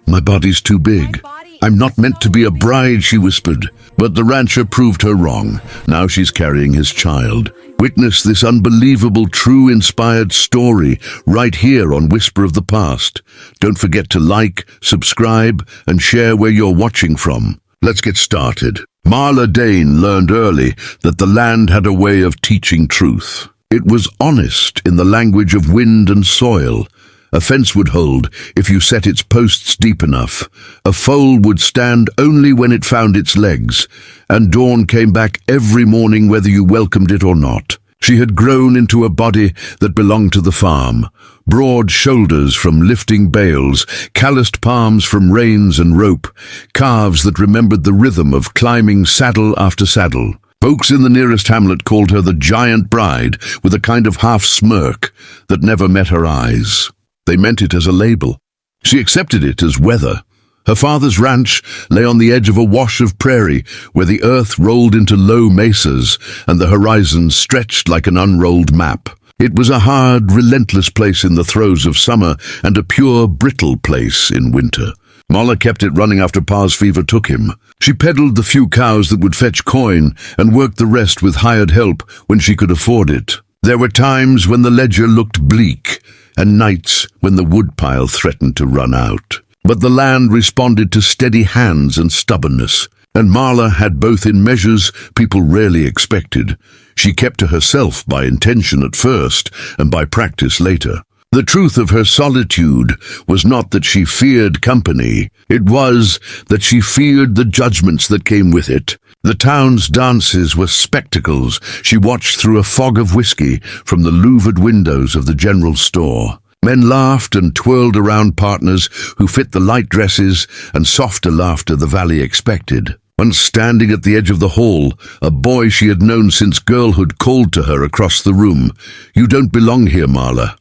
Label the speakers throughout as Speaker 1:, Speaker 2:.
Speaker 1: My body's too big. I'm not meant to be a bride, she whispered. But the rancher proved her wrong. Now she's carrying his child. Witness this unbelievable, true, inspired story right here on Whisper of the Past. Don't forget to like, subscribe, and share where you're watching from. Let's get started. Marla Dane learned early that the land had a way of teaching truth. It was honest in the language of wind and soil. A fence would hold if you set its posts deep enough. A foal would stand only when it found its legs, and dawn came back every morning whether you welcomed it or not. She had grown into a body that belonged to the farm. Broad shoulders from lifting bales, calloused palms from reins and rope, calves that remembered the rhythm of climbing saddle after saddle. Folks in the nearest hamlet called her the giant bride, with a kind of half-smirk that never met her eyes. They meant it as a label. She accepted it as weather. Her father's ranch lay on the edge of a wash of prairie where the earth rolled into low mesas and the horizon stretched like an unrolled map. It was a hard, relentless place in the throes of summer and a pure, brittle place in winter. Marla kept it running after Pa's fever took him. She peddled the few cows that would fetch coin and worked the rest with hired help when she could afford it. There were times when the ledger looked bleak, and nights when the woodpile threatened to run out. But the land responded to steady hands and stubbornness, and Marla had both in measures people rarely expected. She kept to herself by intention at first and by practice later. The truth of her solitude was not that she feared company, it was that she feared the judgments that came with it. The town's dances were spectacles she watched through a fog of whiskey from the louvered windows of the general store. Men laughed and twirled around partners who fit the light dresses and softer laughter the valley expected. Once standing at the edge of the hall, a boy she had known since girlhood called to her across the room, "You don't belong here, Marla,"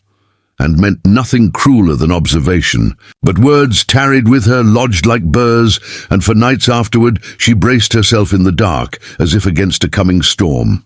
Speaker 1: and meant nothing crueler than observation. But words tarried with her, lodged like burrs, and for nights afterward she braced herself in the dark, as if against a coming storm.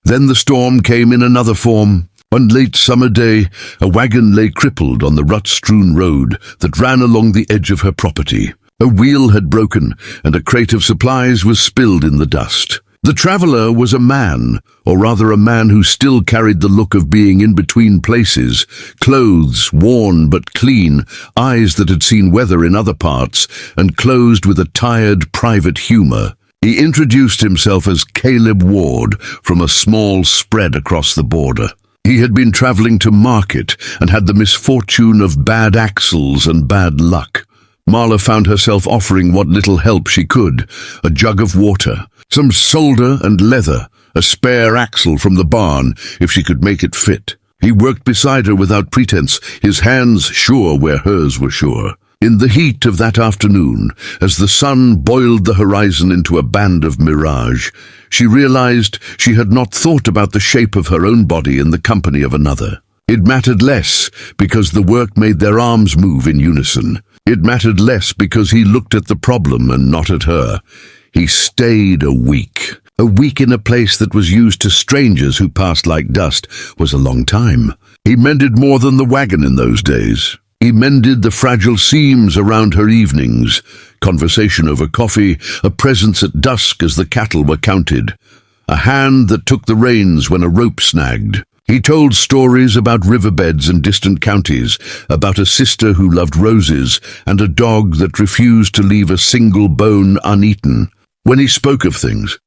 Speaker 1: Then the storm came in another form. One late summer day, a wagon lay crippled on the rut-strewn road that ran along the edge of her property. A wheel had broken, and a crate of supplies was spilled in the dust. The traveller was a man, or rather a man who still carried the look of being in between places, clothes worn but clean, eyes that had seen weather in other parts, and closed with a tired, private humour. He introduced himself as Caleb Ward from a small spread across the border. He had been travelling to market and had the misfortune of bad axles and bad luck. Marla found herself offering what little help she could, a jug of water, some solder and leather, a spare axle from the barn, if she could make it fit. He worked beside her without pretense, his hands sure where hers were sure. In the heat of that afternoon, as the sun boiled the horizon into a band of mirage, she realized she had not thought about the shape of her own body in the company of another. It mattered less because the work made their arms move in unison. It mattered less because he looked at the problem and not at her. He stayed a week. A week in a place that was used to strangers who passed like dust was a long time. He mended more than the wagon in those days. He mended the fragile seams around her evenings, conversation over coffee, a presence at dusk as the cattle were counted, a hand that took the reins when a rope snagged. He told stories about riverbeds and distant counties, about a sister who loved roses and a dog that refused to leave a single bone uneaten. When he spoke of things,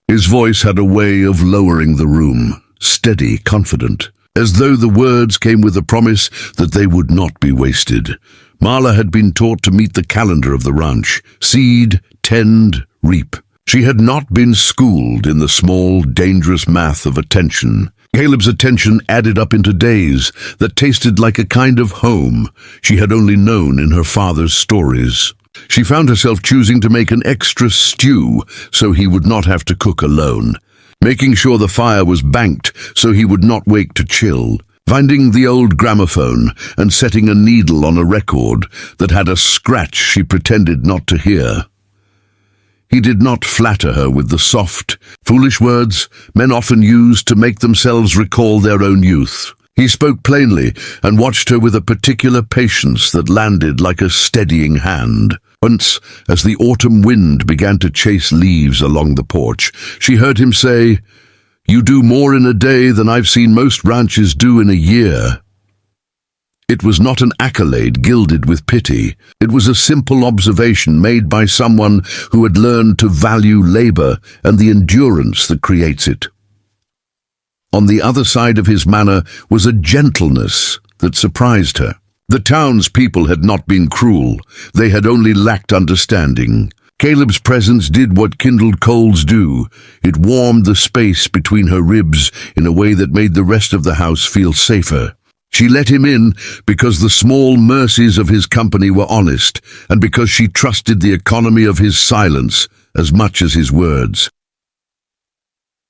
Speaker 1: his voice had a way of lowering the room, steady, confident, as though the words came with a promise that they would not be wasted. Marla had been taught to meet the calendar of the ranch, seed, tend, reap. She had not been schooled in the small, dangerous math of attention. Caleb's attention added up into days that tasted like a kind of home she had only known in her father's stories. She found herself choosing to make an extra stew so he would not have to cook alone, making sure the fire was banked so he would not wake to chill, finding the old gramophone and setting a needle on a record that had a scratch she pretended not to hear. He did not flatter her with the soft, foolish words men often use to make themselves recall their own youth. He spoke plainly and watched her with a particular patience that landed like a steadying hand. Once, as the autumn wind began to chase leaves along the porch, she heard him say, "You do more in a day than I've seen most ranches do in a year." It was not an accolade gilded with pity. It was a simple observation made by someone who had learned to value labor and the endurance that creates it. On the other side of his manner was a gentleness that surprised her. The townspeople had not been cruel. They had only lacked understanding. Caleb's presence did what kindled coals do. It warmed the space between her ribs in a way that made the rest of the house feel safer. She let him in because the small mercies of his company were honest, and because she trusted the economy of his silence as much as his words.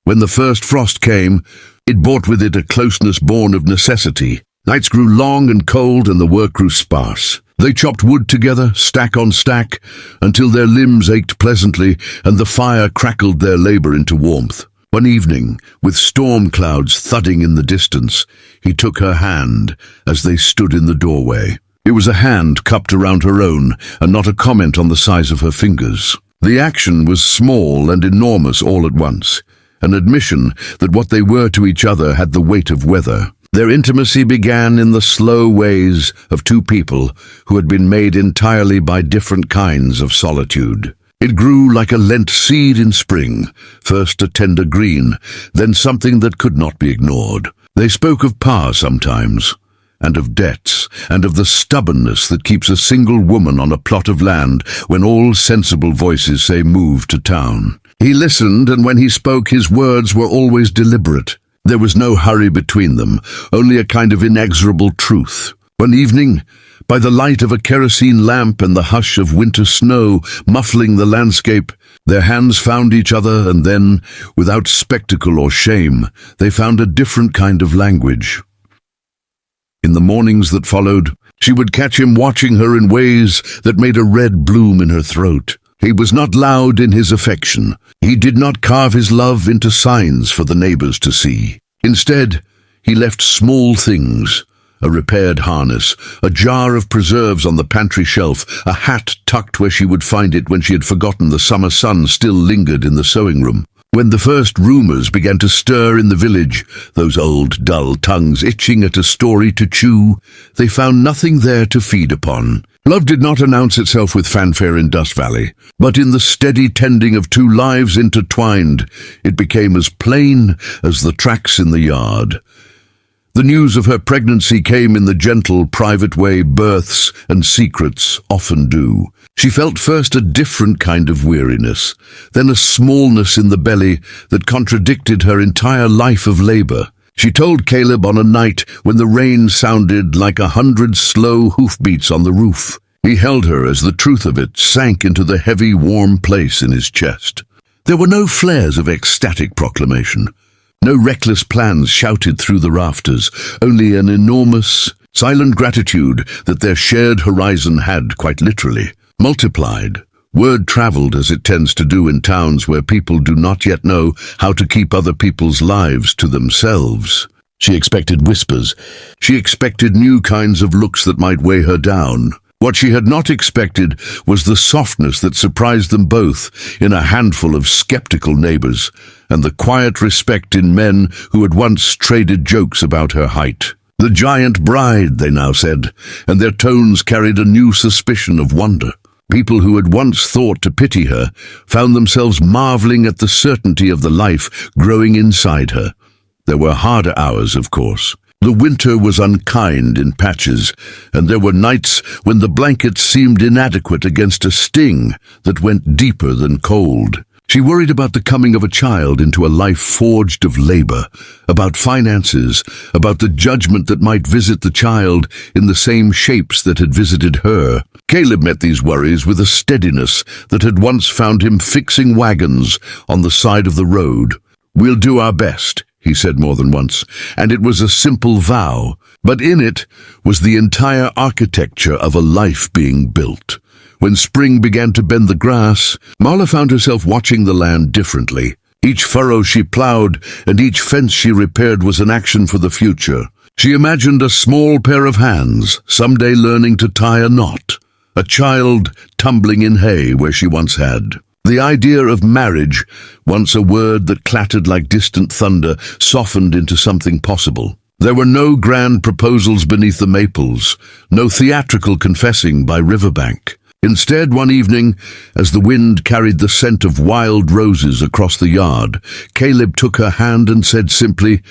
Speaker 1: When the first frost came, it brought with it a closeness born of necessity. Nights grew long and cold, and the work grew sparse. They chopped wood together, stack on stack, until their limbs ached pleasantly, and the fire crackled their labor into warmth. One evening, with storm clouds thudding in the distance, he took her hand as they stood in the doorway. It was a hand cupped around her own, and not a comment on the size of her fingers. The action was small and enormous all at once, an admission that what they were to each other had the weight of weather. Their intimacy began in the slow ways of two people who had been made entirely by different kinds of solitude. It grew like a Lent seed in spring, first a tender green, then something that could not be ignored. They spoke of Pa sometimes, and of debts, and of the stubbornness that keeps a single woman on a plot of land when all sensible voices say move to town. He listened, and when he spoke, his words were always deliberate. There was no hurry between them, only a kind of inexorable truth. One evening, by the light of a kerosene lamp and the hush of winter snow muffling the landscape, their hands found each other, and then, without spectacle or shame, they found a different kind of language. In the mornings that followed, she would catch him watching her in ways that made a red bloom in her throat. He was not loud in his affection. He did not carve his love into signs for the neighbors to see. Instead, he left small things: a repaired harness, a jar of preserves on the pantry shelf, a hat tucked where she would find it when she had forgotten the summer sun still lingered in the sewing room. When the first rumors began to stir in the village, those old dull tongues itching at a story to chew, they found nothing there to feed upon. Love did not announce itself with fanfare in Dust Valley, but in the steady tending of two lives intertwined, it became as plain as the tracks in the yard. The news of her pregnancy came in the gentle, private way births and secrets often do. She felt first a different kind of weariness, then a smallness in the belly that contradicted her entire life of labor. She told Caleb on a night when the rain sounded like 100 slow hoofbeats on the roof. He held her as the truth of it sank into the heavy, warm place in his chest. There were no flares of ecstatic proclamation. No reckless plans shouted through the rafters, only an enormous, silent gratitude that their shared horizon had, quite literally, multiplied. Word traveled as it tends to do in towns where people do not yet know how to keep other people's lives to themselves. She expected whispers. She expected new kinds of looks that might weigh her down. What she had not expected was the softness that surprised them both in a handful of skeptical neighbors, and the quiet respect in men who had once traded jokes about her height. The giant bride, they now said, and their tones carried a new suspicion of wonder. People who had once thought to pity her found themselves marveling at the certainty of the life growing inside her. There were harder hours, of course. The winter was unkind in patches, and there were nights when the blankets seemed inadequate against a sting that went deeper than cold. She worried about the coming of a child into a life forged of labor, about finances, about the judgment that might visit the child in the same shapes that had visited her. Caleb met these worries with a steadiness that had once found him fixing wagons on the side of the road. "We'll do our best," he said more than once, and it was a simple vow, but in it was the entire architecture of a life being built. When spring began to bend the grass, Marla found herself watching the land differently. Each furrow she plowed and each fence she repaired was an action for the future. She imagined a small pair of hands, someday learning to tie a knot, a child tumbling in hay where she once had. The idea of marriage, once a word that clattered like distant thunder, softened into something possible. There were no grand proposals beneath the maples, no theatrical confessing by riverbank. Instead, one evening, as the wind carried the scent of wild roses across the yard, Caleb took her hand and said simply,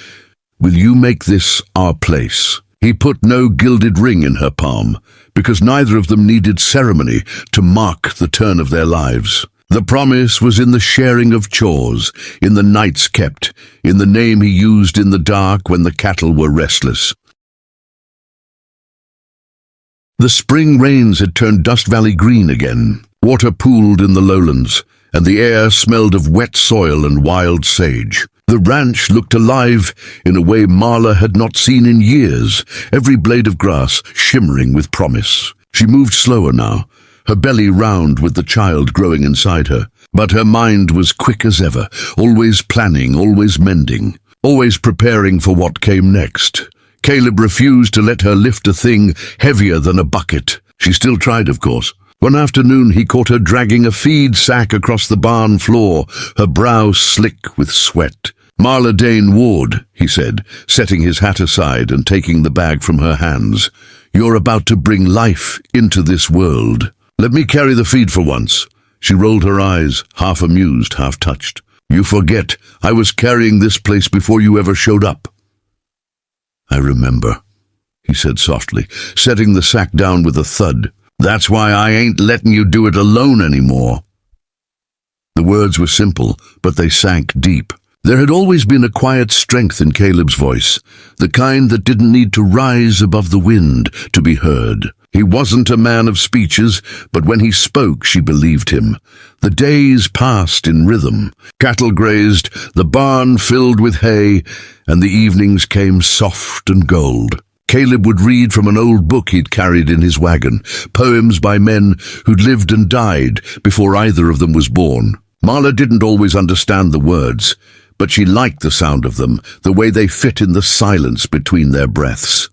Speaker 1: "Will you make this our place?" He put no gilded ring in her palm, because neither of them needed ceremony to mark the turn of their lives. The promise was in the sharing of chores, in the nights kept, in the name he used in the dark when the cattle were restless. The spring rains had turned Dust Valley green again. Water pooled in the lowlands, and the air smelled of wet soil and wild sage. The ranch looked alive in a way Marla had not seen in years, every blade of grass shimmering with promise. She moved slower now, her belly round with the child growing inside her. But her mind was quick as ever, always planning, always mending, always preparing for what came next. Caleb refused to let her lift a thing heavier than a bucket. She still tried, of course. One afternoon he caught her dragging a feed sack across the barn floor, her brow slick with sweat. "Marla Dane Ward," he said, setting his hat aside and taking the bag from her hands. "You're about to bring life into this world. Let me carry the feed for once." She rolled her eyes, half amused, half touched. "You forget, I was carrying this place before you ever showed up." "I remember," he said softly, setting the sack down with a thud. "That's why I ain't letting you do it alone anymore." The words were simple, but they sank deep. There had always been a quiet strength in Caleb's voice, the kind that didn't need to rise above the wind to be heard. He wasn't a man of speeches, but when he spoke, she believed him. The days passed in rhythm. Cattle grazed, the barn filled with hay, and the evenings came soft and gold. Caleb would read from an old book he'd carried in his wagon, poems by men who'd lived and died before either of them was born. Marla didn't always understand the words, but she liked the sound of them, the way they fit in the silence between their breaths.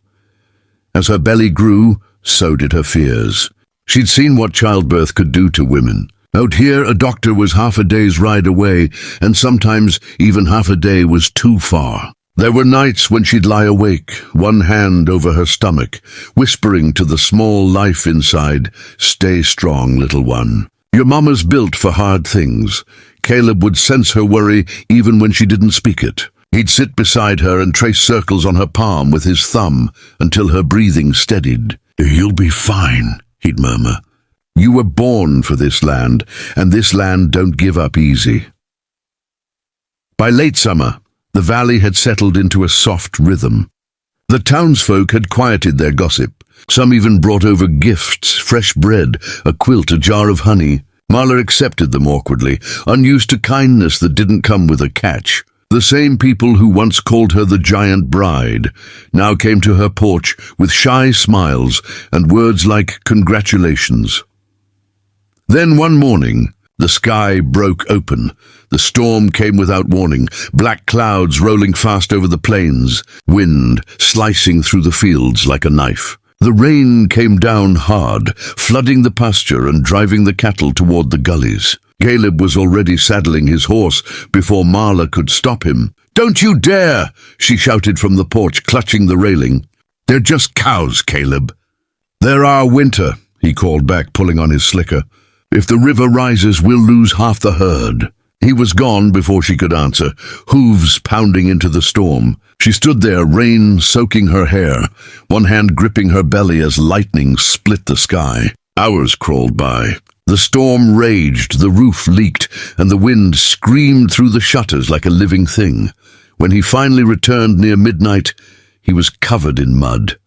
Speaker 1: As her belly grew, so did her fears. She'd seen what childbirth could do to women. Out here, a doctor was half a day's ride away, and sometimes even half a day was too far. There were nights when she'd lie awake, one hand over her stomach, whispering to the small life inside, "Stay strong, little one. Your mama's built for hard things." Caleb would sense her worry even when she didn't speak it. He'd sit beside her and trace circles on her palm with his thumb until her breathing steadied. "You'll be fine," he'd murmur. "You were born for this land, and this land don't give up easy." By late summer, the valley had settled into a soft rhythm. The townsfolk had quieted their gossip. Some even brought over gifts, fresh bread, a quilt, a jar of honey. Marla accepted them awkwardly, unused to kindness that didn't come with a catch. The same people who once called her the giant bride now came to her porch with shy smiles and words like congratulations. Then one morning, the sky broke open. The storm came without warning, black clouds rolling fast over the plains, wind slicing through the fields like a knife. The rain came down hard, flooding the pasture and driving the cattle toward the gullies. Caleb was already saddling his horse before Marla could stop him. "Don't you dare!" she shouted from the porch, clutching the railing. "They're just cows, Caleb." "They're our winter," he called back, pulling on his slicker. "If the river rises, we'll lose half the herd." He was gone before she could answer, hooves pounding into the storm. She stood there, rain soaking her hair, one hand gripping her belly as lightning split the sky. Hours crawled by. The storm raged, the roof leaked, and the wind screamed through the shutters like a living thing. When he finally returned near midnight, he was covered in mud,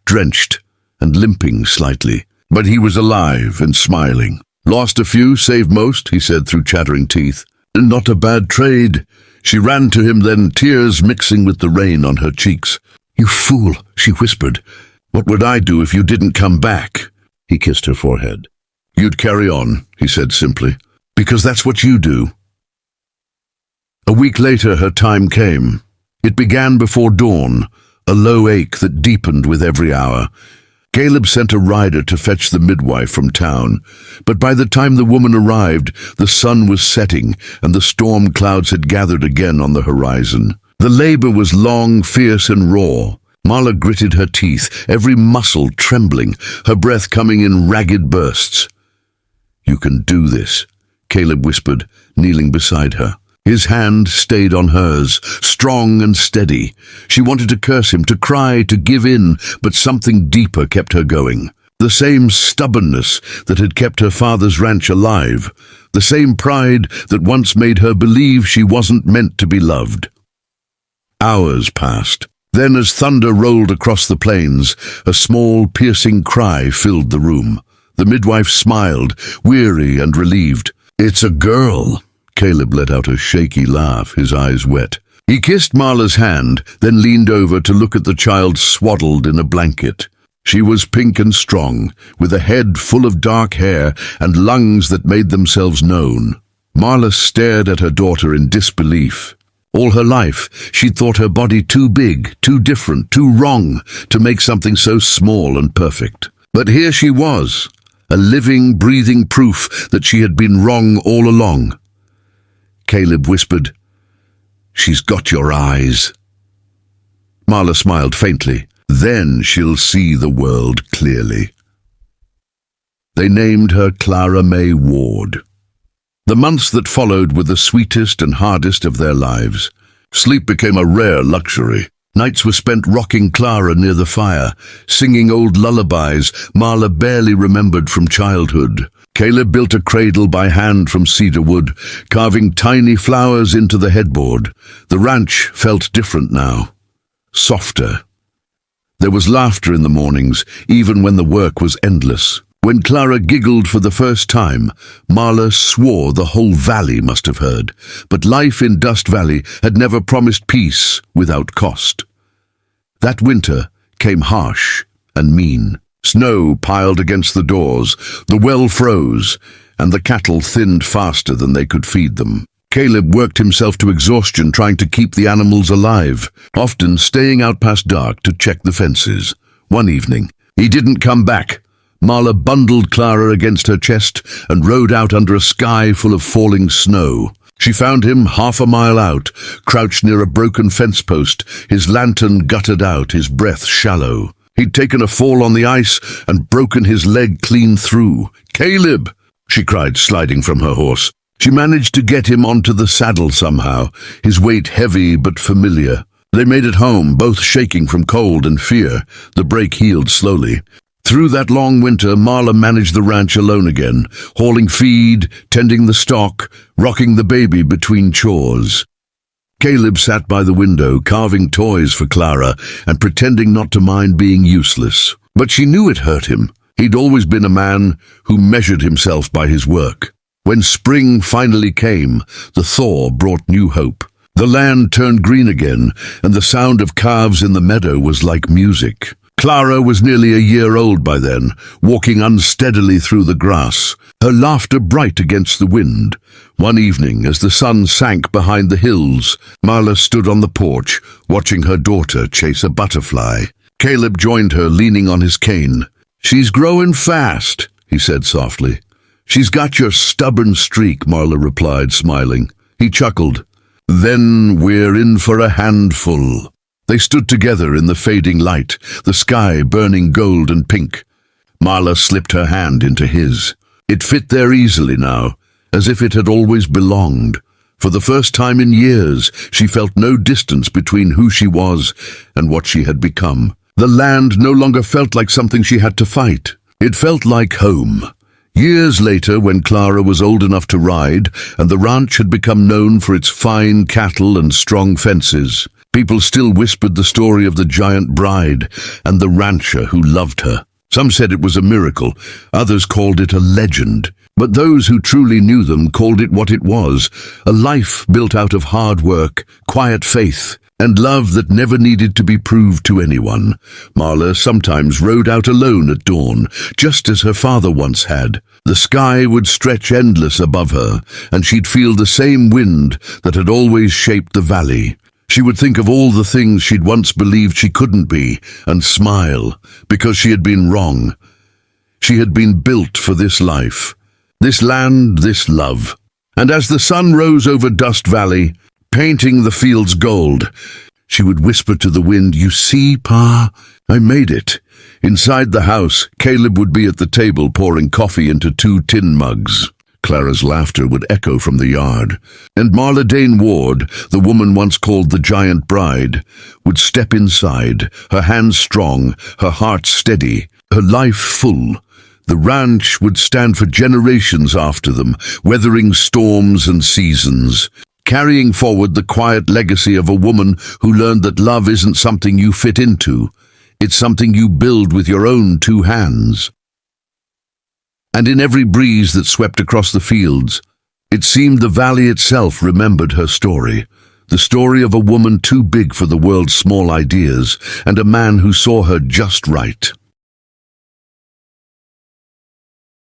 Speaker 1: drenched and limping slightly. But he was alive and smiling. "Lost a few, saved most," he said through chattering teeth. "Not a bad trade." She ran to him then, tears mixing with the rain on her cheeks. "You fool," she whispered. "What would I do if you didn't come back?" He kissed her forehead. "You'd carry on," he said simply, "because that's what you do." A week later, her time came. It began before dawn, a low ache that deepened with every hour. Caleb sent a rider to fetch the midwife from town, but by the time the woman arrived, the sun was setting and the storm clouds had gathered again on the horizon. The labor was long, fierce, and raw. Marla gritted her teeth, every muscle trembling, her breath coming in ragged bursts. "You can do this," Caleb whispered, kneeling beside her. His hand stayed on hers, strong and steady. She wanted to curse him, to cry, to give in, but something deeper kept her going. The same stubbornness that had kept her father's ranch alive, the same pride that once made her believe she wasn't meant to be loved. Hours passed. Then, as thunder rolled across the plains, a small, piercing cry filled the room. The midwife smiled, weary and relieved. "It's a girl." Caleb let out a shaky laugh, his eyes wet. He kissed Marla's hand, then leaned over to look at the child swaddled in a blanket. She was pink and strong, with a head full of dark hair and lungs that made themselves known. Marla stared at her daughter in disbelief. All her life, she'd thought her body too big, too different, too wrong to make something so small and perfect. But here she was, a living, breathing proof that she had been wrong all along. Caleb whispered, "She's got your eyes." Marla smiled faintly. "Then she'll see the world clearly." They named her Clara May Ward. The months that followed were the sweetest and hardest of their lives. Sleep became a rare luxury. Nights were spent rocking Clara near the fire, singing old lullabies Marla barely remembered from childhood. Caleb built a cradle by hand from cedar wood, carving tiny flowers into the headboard. The ranch felt different now, softer. There was laughter in the mornings, even when the work was endless. When Clara giggled for the first time, Marla swore the whole valley must have heard. But life in Dust Valley had never promised peace without cost. That winter came harsh and mean. Snow piled against the doors, the well froze, and the cattle thinned faster than they could feed them. Caleb worked himself to exhaustion trying to keep the animals alive, often staying out past dark to check the fences. One evening, he didn't come back. Marla bundled Clara against her chest and rode out under a sky full of falling snow. She found him half a mile out, crouched near a broken fence post, his lantern guttered out, his breath shallow. He'd taken a fall on the ice and broken his leg clean through. "Caleb!" she cried, sliding from her horse. She managed to get him onto the saddle somehow, his weight heavy but familiar. They made it home, both shaking from cold and fear. The break healed slowly. Through that long winter, Marla managed the ranch alone again, hauling feed, tending the stock, rocking the baby between chores. Caleb sat by the window, carving toys for Clara and pretending not to mind being useless. But she knew it hurt him. He'd always been a man who measured himself by his work. When spring finally came, the thaw brought new hope. The land turned green again, and the sound of calves in the meadow was like music. Clara was nearly a year old by then, walking unsteadily through the grass, her laughter bright against the wind. One evening, as the sun sank behind the hills, Marla stood on the porch, watching her daughter chase a butterfly. Caleb joined her, leaning on his cane. "She's growing fast," he said softly. "She's got your stubborn streak," Marla replied, smiling. He chuckled. "Then we're in for a handful." They stood together in the fading light, the sky burning gold and pink. Marla slipped her hand into his. It fit there easily now, as if it had always belonged. For the first time in years, she felt no distance between who she was and what she had become. The land no longer felt like something she had to fight. It felt like home. Years later, when Clara was old enough to ride, and the ranch had become known for its fine cattle and strong fences, people still whispered the story of the giant bride and the rancher who loved her. Some said it was a miracle, others called it a legend. But those who truly knew them called it what it was, a life built out of hard work, quiet faith, and love that never needed to be proved to anyone. Marla sometimes rode out alone at dawn, just as her father once had. The sky would stretch endless above her, and she'd feel the same wind that had always shaped the valley. She would think of all the things she'd once believed she couldn't be and smile because she had been wrong. She had been built for this life, this land, this love. And as the sun rose over Dust Valley, painting the fields gold, she would whisper to the wind, "You see, Pa, I made it." Inside the house, Caleb would be at the table pouring coffee into 2 tin mugs. Clara's laughter would echo from the yard, and Marla Dane Ward, the woman once called the Giant Bride, would step inside, her hands strong, her heart steady, her life full. The ranch would stand for generations after them, weathering storms and seasons, carrying forward the quiet legacy of a woman who learned that love isn't something you fit into, it's something you build with your own 2 hands. And in every breeze that swept across the fields, it seemed the valley itself remembered her story, the story of a woman too big for the world's small ideas, and a man who saw her just right.